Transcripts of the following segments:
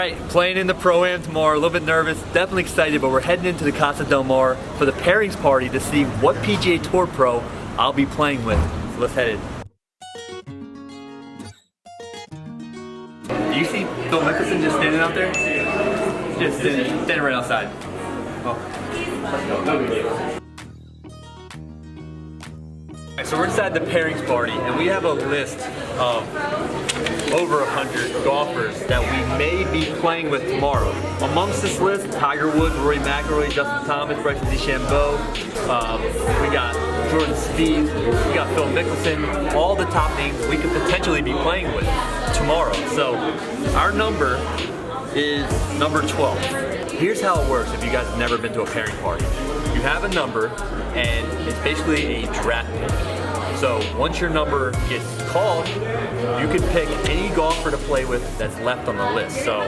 Alright, playing in the Pro-Am tomorrow, a little bit nervous, definitely excited, but we're heading into the Casa Del Mar for the pairings party to see what PGA Tour Pro I'll be playing with. So let's head in. Do you see Phil Mickelson just standing out there? Just standing right outside. Oh, let's go. No big deal. So we're inside the pairings party, and we have a list of over 100 golfers that we may be playing with tomorrow. Amongst this list, Tiger Woods, Rory McIlroy, Justin Thomas, Bryson DeChambeau, we got Jordan Spieth, we got Phil Mickelson, all the top names we could potentially be playing with tomorrow. So our number is number 12. Here's how it works if you guys have never been to a pairing party. You have a number, and it's basically a draft pick. So once your number gets called, you can pick any golfer to play with that's left on the list. So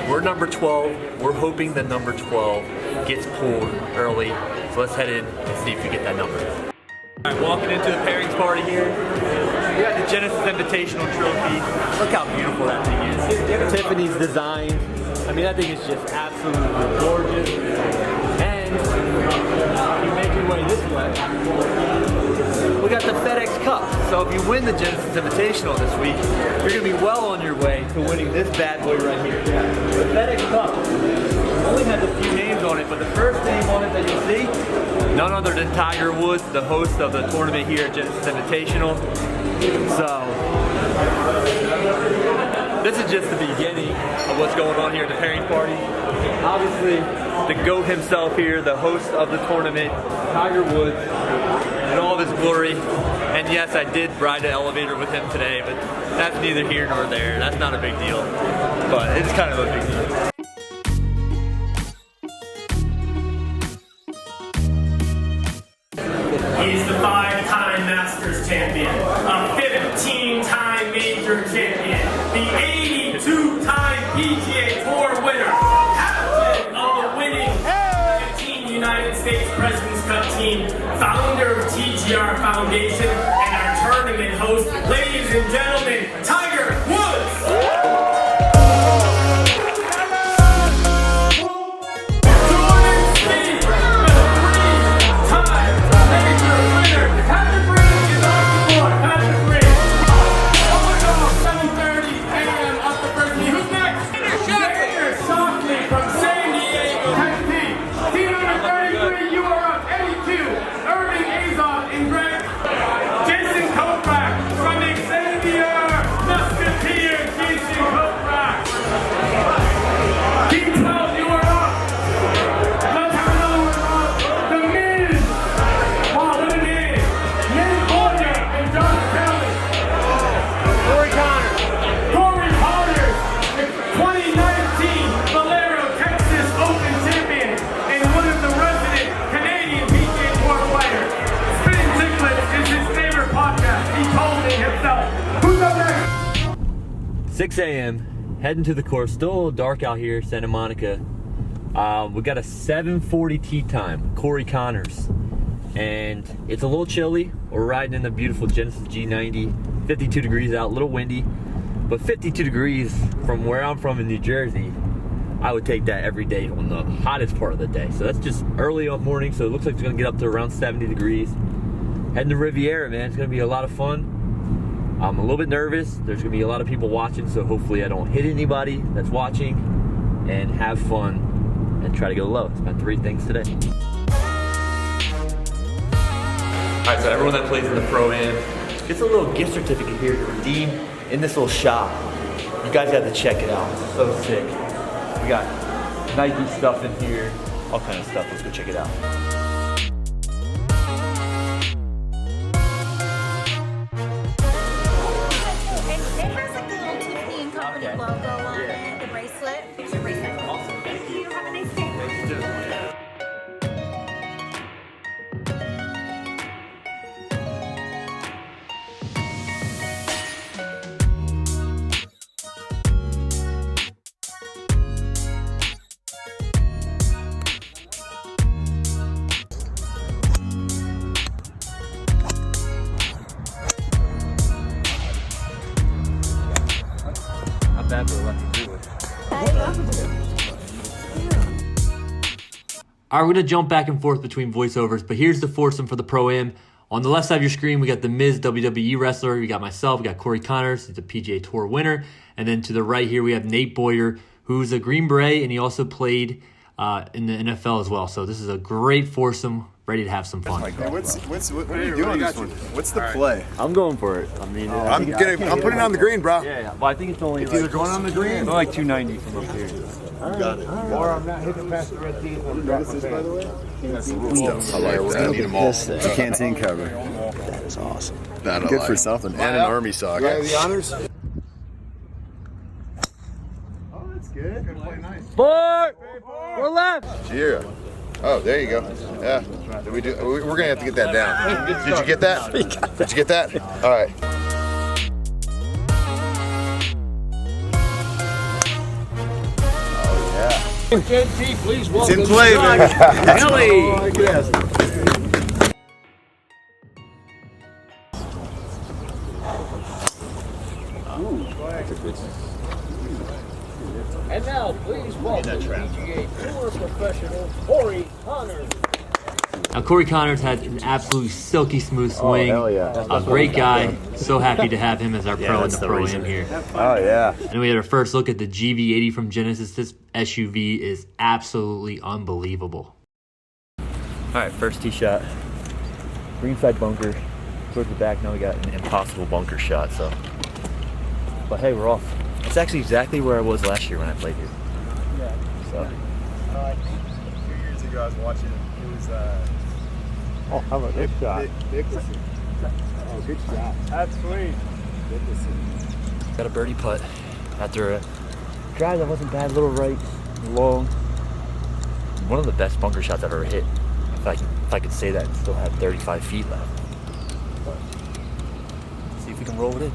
we're number 12. We're hoping that number 12 gets pulled early. So let's head in and see if we get that number. All right, walking into the pairings party here. We got the Genesis Invitational Trophy. Look how beautiful that thing is. Tiffany's design. I mean, that thing is just absolutely gorgeous. And you make your way this way. We got the FedEx Cup. So if you win the Genesis Invitational this week, you're going to be well on your way to winning this bad boy right here. The FedEx Cup only has a few names on it, but the first name on it that you'll see, none other than Tiger Woods, the host of the tournament here at Genesis Invitational. So this is just the beginning of what's going on here at the pairing party. Obviously, the GOAT himself here, the host of the tournament, Tiger Woods, in all of his glory. And yes, I did ride the elevator with him today, but that's neither here nor there. That's not a big deal, but it's kind of a big deal. He's the 5-time Masters champion, a 15-time major champion, the 82-time PGA Tour winner, captain of the winning Team United States President's Cup team, founder of TGR Foundation, and our tournament host, ladies and gentlemen, Tiger Woods! At 6 a.m. heading to the course. Still a little dark out here, Santa Monica. We got a 7:40 tee time, Corey Connors, and it's a little chilly. We're riding in the beautiful Genesis G90, 52 degrees out, a little windy, but 52 degrees from where I'm from in New Jersey, I would take that every day on the hottest part of the day. So that's just early on morning, so it looks like it's gonna get up to around 70 degrees. Heading to Riviera, man, it's gonna be a lot of fun. I'm a little bit nervous. There's gonna be a lot of people watching, so hopefully I don't hit anybody that's watching, and have fun and try to go low. It's my 3 things today. All right, so everyone that plays in the Pro-Am gets a little gift certificate here to redeem in this little shop. You guys got to check it out. It's so sick. We got Nike stuff in here, all kind of stuff. Let's go check it out. Logo on it, the bracelet. Here's your bracelet. Awesome, thank you. Have a nice day. Thank you too. Bad for lucky do it. All right, we're going to jump back and forth between voiceovers, but here's the foursome for the Pro-Am. On the left side of your screen, we got the Miz WWE wrestler. We got myself. We got Corey Connors. He's a PGA Tour winner. And then to the right here, we have Nate Boyer, who's a Green Beret, and he also played in the NFL as well. So this is a great foursome, ready to have some fun. Hey, what are you doing this one? What's the play? I'm going for it. I mean, I'm putting it on the green, bro. Yeah. Well, I think it's only either going on the green. It's only like 290 from up here. Got it. Or I'm not hitting past the red teeth. By the way? I like that. I need them all. It's a canteen cover. That is awesome. Good for something. And an army sock. Yeah, the honors. Oh, that's good. Gonna play nice. Four left. Yeah. Oh, there you go. Yeah. We're gonna have to get that down. Did you get that? Did you get that? All right. Please It's in play, baby. Kelly. Yes. And now, please welcome PGA Tour professional Corey Connors. Now, Corey Connors had an absolutely silky smooth swing. hell yeah. A great guy. So happy to have him as our pro in the Pro-Am here. Oh, yeah. And we had our first look at the GV80 from Genesis. This SUV is absolutely unbelievable. All right, first tee shot. Green side bunker. Towards the back, now we got an impossible bunker shot, so. But hey, we're off. It's actually exactly where I was last year when I played here. Yeah. So. I think 2 years ago I was watching, it was Oh, how about this shot? Dickerson. Oh, good shot. That's sweet. Dickerson. Got a birdie putt after a drive that wasn't bad, little right, long. One of the best bunker shots I've ever hit. If I could say that and still have 35 feet left. But see if we can roll it in.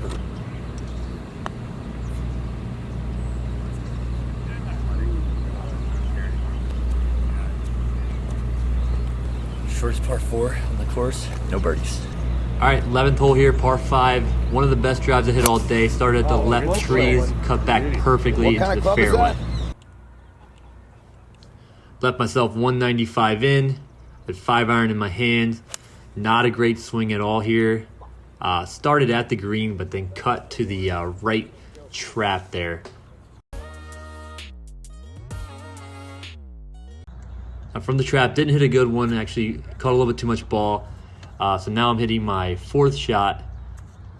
Shortest par 4 on the course, no birdies. All right, 11th hole here, par 5. One of the best drives I hit all day. Started at the left trees, cut back perfectly into the fairway. Left myself 195 in, with 5-iron in my hand. Not a great swing at all here. Started at the green, but then cut to the right trap there. From the trap, didn't hit a good one, actually caught a little bit too much ball. So now I'm hitting my 4th shot.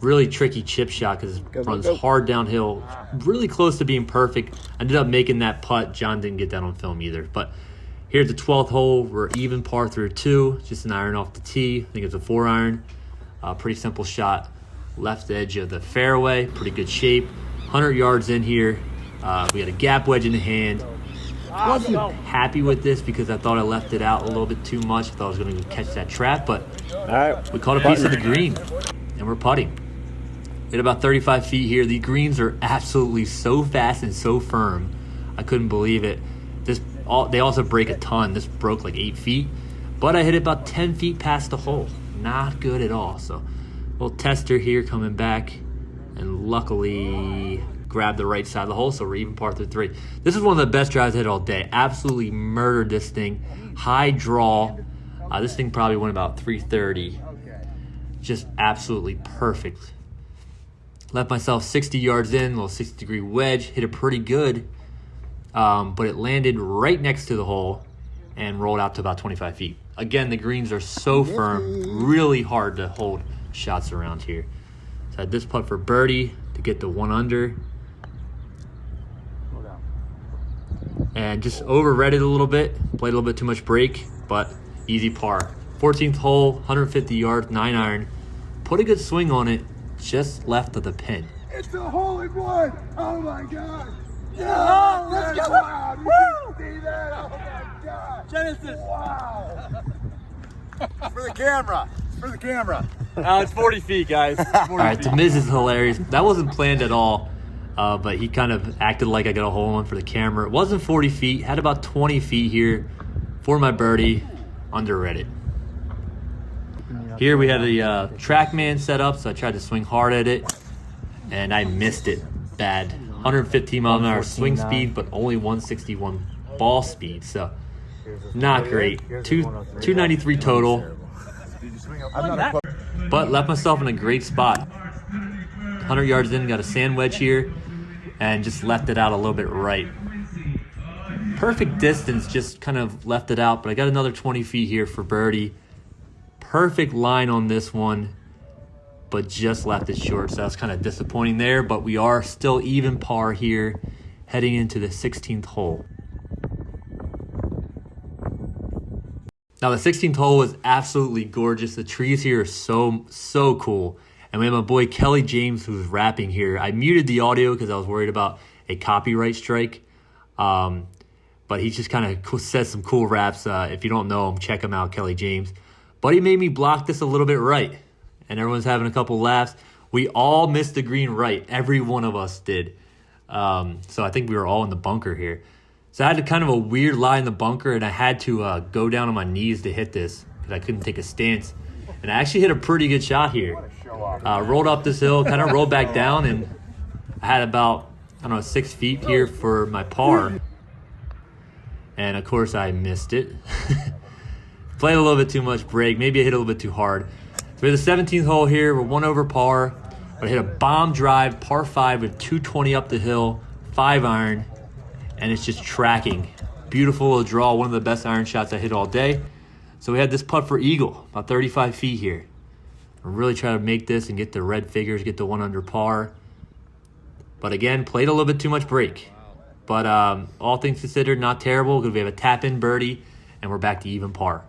Really tricky chip shot because it runs hard downhill. Really close to being perfect. Ended up making that putt. John didn't get that on film either. But here at the 12th hole, we're even par through 2. Just an iron off the tee. I think it's a 4-iron. Pretty simple shot. Left edge of the fairway. Pretty good shape. 100 yards in here. We got a gap wedge in the hand. Wasn't happy with this because I thought I left it out a little bit too much. I thought I was going to catch that trap, but we caught a piece of the green, and we're putting. We had about 35 feet here. The greens are absolutely so fast and so firm. I couldn't believe it. They also break a ton. This broke like 8 feet, but I hit it about 10 feet past the hole. Not good at all. So, little tester here coming back, and luckily grab the right side of the hole, so we're even par through 3. This is one of the best drives I hit all day. Absolutely murdered this thing. High draw. This thing probably went about 330. Just absolutely perfect. Left myself 60 yards in, little 60-degree wedge. Hit it pretty good, but it landed right next to the hole and rolled out to about 25 feet. Again, the greens are so firm, really hard to hold shots around here. So I had this putt for birdie to get the 1 under. And just overread it a little bit, played a little bit too much break, but easy par. 14th hole, 150 yards, 9-iron. Put a good swing on it, just left of the pin. It's a hole in one. Oh my God. Yeah, let's go. Wow. Woo! See that? Oh my God. Genesis. Wow. For the camera. For the camera. It's 40 feet, guys. All right, the Miz is hilarious. That wasn't planned at all. But he kind of acted like I got a hole in one for the camera. It wasn't 40 feet, had about 20 feet here for my birdie, underread it. Here we had a TrackMan set up, so I tried to swing hard at it, and I missed it bad. 115 mile an hour swing speed, but only 161 ball speed. So not great. 293 total. But left myself in a great spot. 100 yards in, got a sand wedge here, and just left it out a little bit right. Perfect distance, just kind of left it out, but I got another 20 feet here for birdie. Perfect line on this one, but just left it short, so that's kind of disappointing there, but we are still even par here, heading into the 16th hole. Now the 16th hole is absolutely gorgeous. The trees here are so cool. And we have my boy Kelly James who's rapping here. I muted the audio because I was worried about a copyright strike. But he just kind of says some cool raps. If you don't know him, check him out, Kelly James. But he made me block this a little bit right. And everyone's having a couple laughs. We all missed the green right. Every one of us did. So I think we were all in the bunker here. So I had kind of a weird lie in the bunker, and I had to go down on my knees to hit this because I couldn't take a stance. And I actually hit a pretty good shot here. Rolled up this hill, kind of rolled back down, and I had about, 6 feet here for my par. And of course I missed it. Played a little bit too much break. Maybe I hit a little bit too hard. So we have the 17th hole here. We're 1 over par. But I hit a bomb drive, par 5 with 220 up the hill, 5 iron. And it's just tracking. Beautiful little draw, one of the best iron shots I hit all day. So we had this putt for eagle, about 35 feet here. I really try to make this and get the red figures, get the 1 under par. But again, played a little bit too much break. But all things considered, not terrible because we have a tap-in birdie and we're back to even par.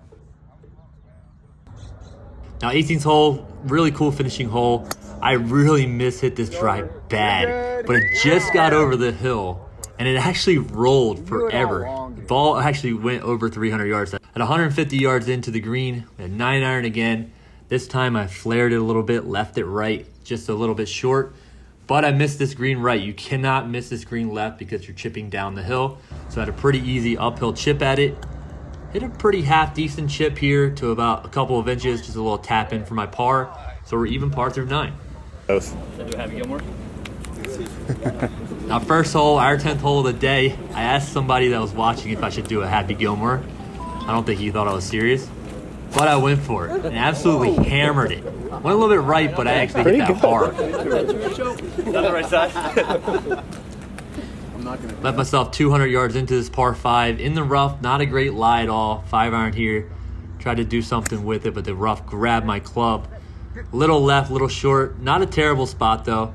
Now 18th hole, really cool finishing hole. I really hit this drive bad, but it just got over the hill. And it actually rolled forever. The ball actually went over 300 yards. At 150 yards into the green, we had 9 iron again. This time I flared it a little bit, left it right, just a little bit short. But I missed this green right. You cannot miss this green left because you're chipping down the hill. So I had a pretty easy uphill chip at it. Hit a pretty half-decent chip here to about a couple of inches, just a little tap in for my par. So we're even par through 9. Should I do Happy Gilmore? Now first hole, our 10th hole of the day, I asked somebody that was watching if I should do a Happy Gilmore. I don't think he thought I was serious, but I went for it and absolutely hammered it. Went a little bit right, but I actually hit that hard. Not the right side. Left myself 200 yards into this par 5 in the rough. Not a great lie at all. 5 iron here. Tried to do something with it, but the rough grabbed my club. Little left, little short. Not a terrible spot though.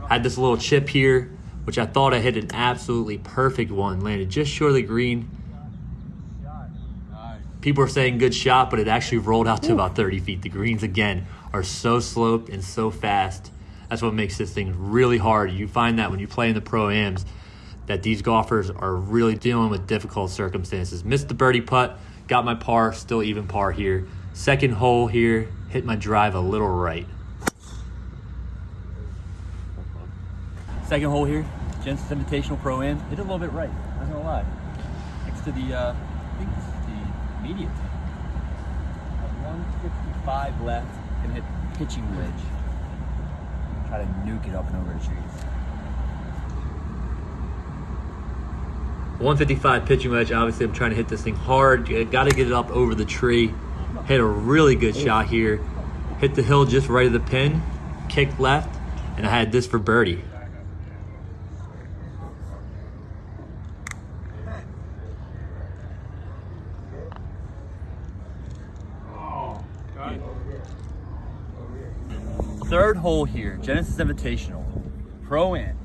Had this little chip here, which I thought I hit an absolutely perfect one. Landed just short of the green. People are saying good shot, but it actually rolled out to about 30 feet. The greens, again, are so sloped and so fast. That's what makes this thing really hard. You find that when you play in the Pro-Ams, that these golfers are really dealing with difficult circumstances. Missed the birdie putt, got my par, still even par here. Second hole here, hit my drive a little right. Second hole here, Genesis Invitational Pro-Am. Hit it a little bit right, not gonna lie. Next to the, I think this is the median. 155 left, gonna hit pitching wedge. Try to nuke it up and over the trees. 155 pitching wedge, obviously I'm trying to hit this thing hard. You gotta get it up over the tree. Hit a really good shot here. Hit the hill just right of the pin, kicked left, and I had this for birdie. Third hole here, Genesis Invitational Pro-Am.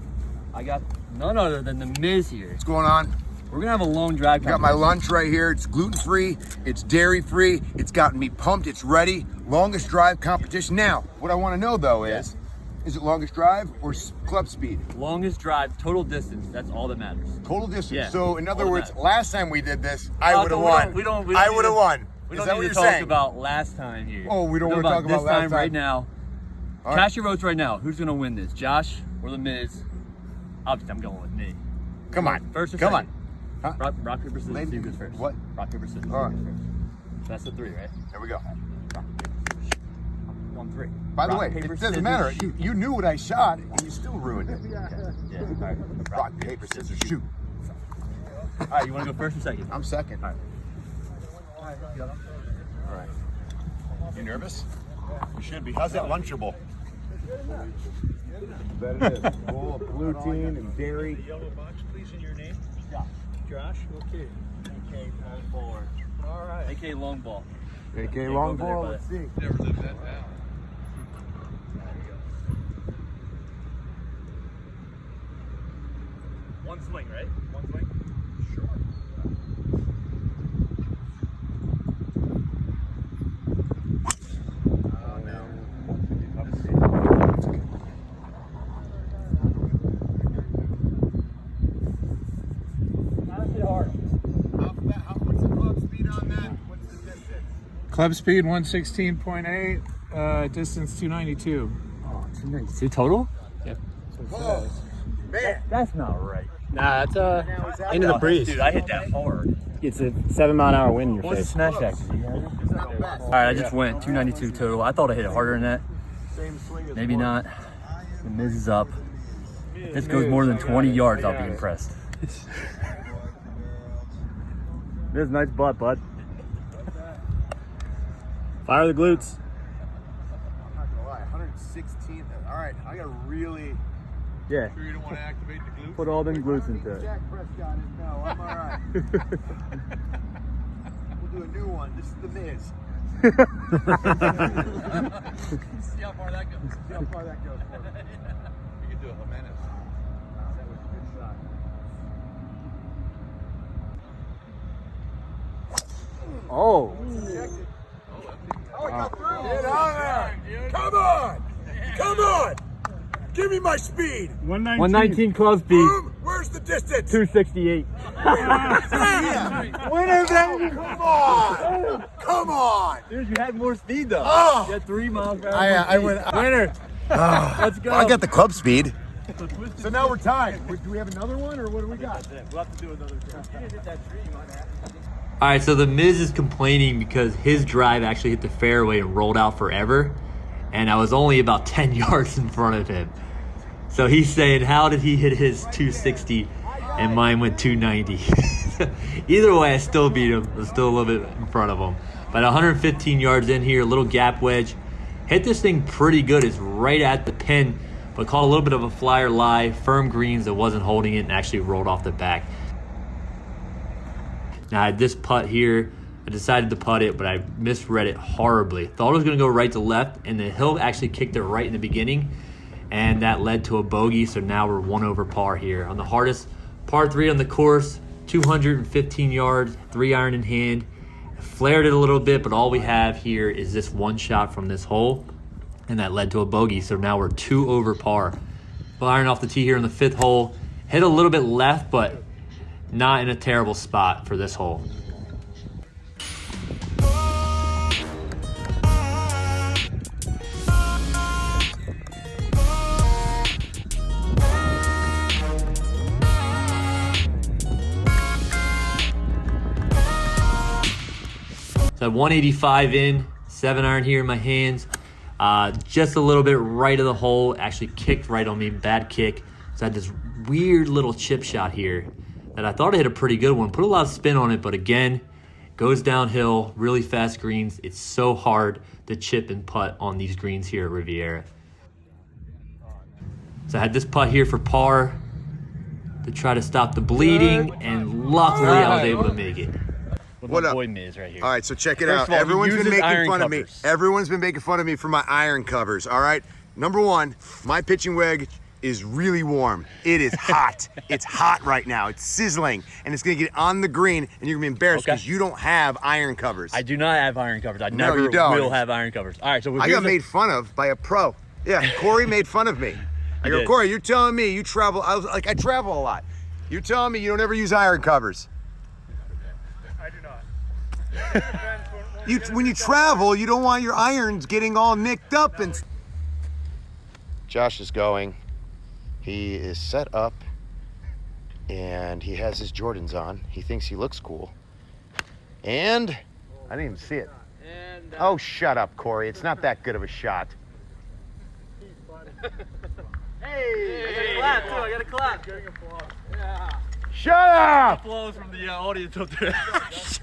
I got none other than the Miz here. What's going on? We're gonna have a long drive. Got my lunch right here. It's gluten-free, it's dairy-free, it's gotten me pumped, it's ready. Longest drive competition. Now, what I want to know though is it longest drive or club speed? Longest drive, total distance. That's all that matters. Total distance. Yeah. So in other All words, that matters. last time we did this, I would have won. We don't I would have won. We Is don't that need what to you're talk saying? about last time here. Oh, we don't We're want to talk about this last time right now. All Cast your votes right now. Who's gonna win this, Josh or the Miz? Obviously, I'm going with me. Come on. First or Come second? on. Huh? Rock, paper, scissors. Lady- Who goes first? What? Rock, paper, scissors. All Who right. goes first? That's the 3, right? There we go. Rock, paper, scissors. 1-3. By the Rock, way, paper, it doesn't scissors, matter. shoot. You knew what I shot, and you still ruined it. Yeah. All right. Rock, paper, scissors, shoot. All right. You want to go first or second? I'm second. All All right. You nervous? You should be. How's that Lunchable? Bet it is. Full of gluten and dairy. The yellow box, please, in your name. Josh. Okay. AK long ball. All right. AK long ball. AK Yeah, long go over there, ball. bud. Let's see. Never lived that down. One swing, right? One swing. Sure. What's the club speed on that? What's the distance? Club speed 116.8, distance 292. Oh, 292 total? Oh, man. That's not right. Nah, it's into the breeze. Dude, I hit that hard. It's a 7-mile-an-hour wind in your What's the face. smash factor? All right, I just went 292 total. I thought I hit it harder than that. Maybe not. The Miz is up. If this goes more than 20 yards, I'll be impressed. Miz, nice butt, bud. Fire the glutes. I'm not gonna lie, 116. All right, I gotta really. Yeah, Sure you don't want to activate the glutes? put all them glutes into it. Jack Prescott is no. I'm all right. We'll do a new one. This is the Miz. See how far that goes. See how far that goes for me. You can do a Jimenez. That was a good shot. Oh. Oh, it got through. Get on there. Come on. Come on. Give me my speed. 119 club speed, Where's the distance? 268. Winner, baby. Come on. Come on. Dude, you had more speed though. Oh. You had 3 miles per hour. I went. Winner. Let's go. I got the club speed. So now we're tied. Do we have another one, or what do we got? We'll have to do another trip. All right, so the Miz is complaining because his drive actually hit the fairway and rolled out forever, and I was only about 10 yards in front of him. So he's saying, how did he hit his 260 and mine went 290? Either way, I still beat him. I was still a little bit in front of him. But 115 yards in here, a little gap wedge. Hit this thing pretty good. It's right at the pin, but caught a little bit of a flyer lie, firm greens that wasn't holding it and actually rolled off the back. Now I had this putt here. I decided to putt it, but I misread it horribly. Thought it was going to go right to left, and the hill actually kicked it right in the beginning, and that led to a bogey, so now we're 1 over par here. On the hardest par 3 on the course, 215 yards, 3-iron in hand. I flared it a little bit, but all we have here is this one shot from this hole, and that led to a bogey, so now we're 2 over par. Firing off the tee here in the 5th hole. Hit a little bit left, but not in a terrible spot for this hole. So 185 in, 7-iron here in my hands. Just a little bit right of the hole, actually kicked right on me, bad kick. So I had this weird little chip shot here that I thought I hit a pretty good one. Put a lot of spin on it, but again, goes downhill, really fast greens. It's so hard to chip and putt on these greens here at Riviera. So I had this putt here for par to try to stop the bleeding, and luckily I was able to make it. What up? Boy Miz right here. All right, so check it First out. of all, he Everyone's been uses making iron fun of me. covers. Everyone's been making fun of me for my iron covers. All right. Number one, my pitching wedge is really warm. It is hot. It's hot right now. It's sizzling, and it's gonna get on the green, and you're gonna be embarrassed because you don't have iron covers. I do not have iron covers. I No, never you don't. will have iron covers. All right, so I got made fun of by a pro. Yeah, Corey made fun of me. I go, did. Corey, you're telling me you travel. I was like, I travel a lot. You're telling me you don't ever use iron covers. I do not. When you travel, you don't want your irons getting all nicked up and. Josh is going. He is set up, and he has his Jordans on. He thinks he looks cool. And I didn't even see it. And Oh, shut up, Corey. It's not that good of a shot. Hey! Clap, too. I got a clap. Shut up! Applause from the audience up there.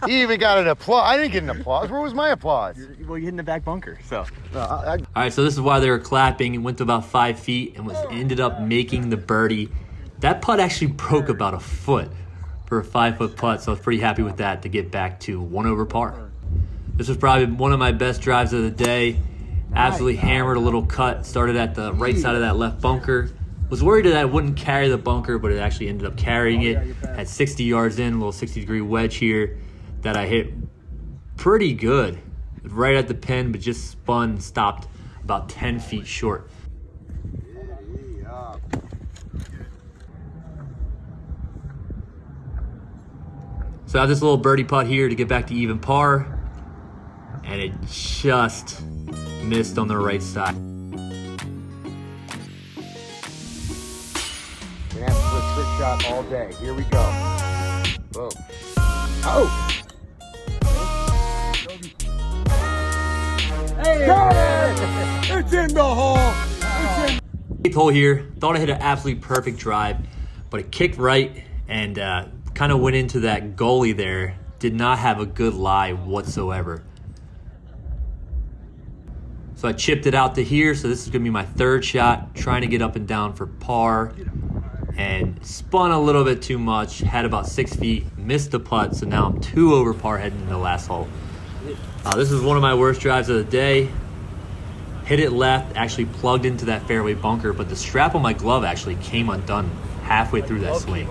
He even got an applause. I didn't get an applause. Where was my applause? Well, you hit in the back bunker, so. All right, so this is why they were clapping. It went to about 5 feet and ended up making the birdie. That putt actually broke about a foot for a 5-foot putt, so I was pretty happy with that to get back to 1 over par. This was probably one of my best drives of the day. Absolutely hammered a little cut. Started at the right side of that left bunker. Was worried that I wouldn't carry the bunker, but it actually ended up carrying it. Had 60 yards in, a little 60-degree wedge here that I hit pretty good. Right at the pin, but just spun and stopped about 10 feet short. So I have this little birdie putt here to get back to even par, and it just missed on the right side. Gonna have to put a trick shot all day. Here we go. Boom. Oh! Hey! Got it! It's in the hole! It's in. 8th hole here. Thought I hit an absolutely perfect drive, but it kicked right and kind of went into that gully there. Did not have a good lie whatsoever. So I chipped it out to here. So this is gonna be my 3rd shot, trying to get up and down for par. And spun a little bit too much, had about 6 feet, missed the putt, so now I'm 2 over par heading into the last hole. This is one of my worst drives of the day. Hit it left, actually plugged into that fairway bunker, but the strap on my glove actually came undone halfway through that swing.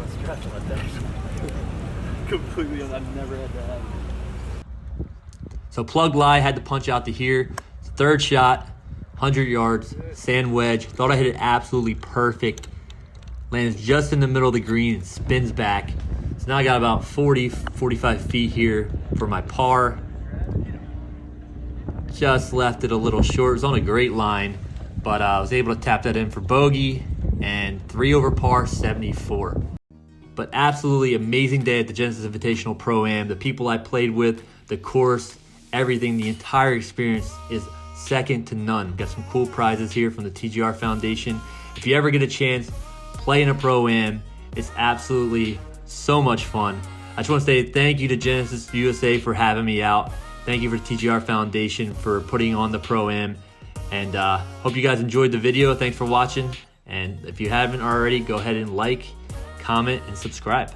Completely, I've never had that happen. So plug lie, had to punch out to here. 3rd shot, 100 yards, sand wedge. Thought I hit it absolutely perfect. Lands just in the middle of the green and spins back. So now I got about 40, 45 feet here for my par. Just left it a little short. It was on a great line, but I was able to tap that in for bogey and 3 over par, 74. But absolutely amazing day at the Genesis Invitational Pro-Am. The people I played with, the course, everything, the entire experience is second to none. Got some cool prizes here from the TGR Foundation. If you ever get a chance, play in a Pro-Am. It's absolutely so much fun. I just want to say thank you to Genesis USA for having me out. Thank you for TGR Foundation for putting on the Pro-Am. And hope you guys enjoyed the video. Thanks for watching. And if you haven't already, go ahead and like, comment, and subscribe.